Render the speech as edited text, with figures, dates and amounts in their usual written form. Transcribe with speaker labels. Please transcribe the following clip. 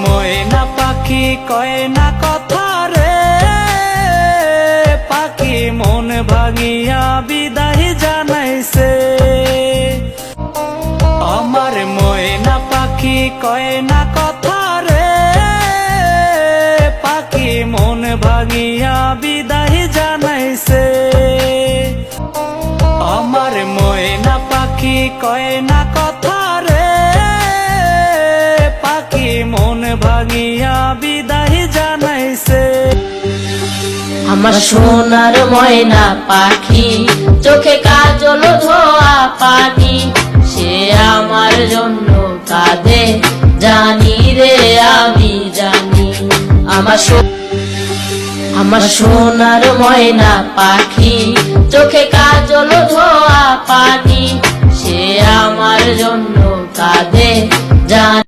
Speaker 1: ময়না পাখি কয় না কথা রে, পাখি মন ভাঙিয়া বিদায় জানাইছে। আমার ময়না পাখি কয় না কথা রে, পাখি মন ভাঙিয়া বিদায় জানাইছে। আমার ময়না পাখি কয় না কথা রে, পাখি মন ভাঙিয়া বিদায় জানাইছে।
Speaker 2: আমার সোনার ময়না পাখি চোখে কাজল ধোয়া পানি, সে আমার জন্য কাঁদে জানি রে আমি জানি। আমার সোনার ময়না পাখি চোখে কাজল ধোয়া পানি, সে আমার জন্য কাঁদে জানি।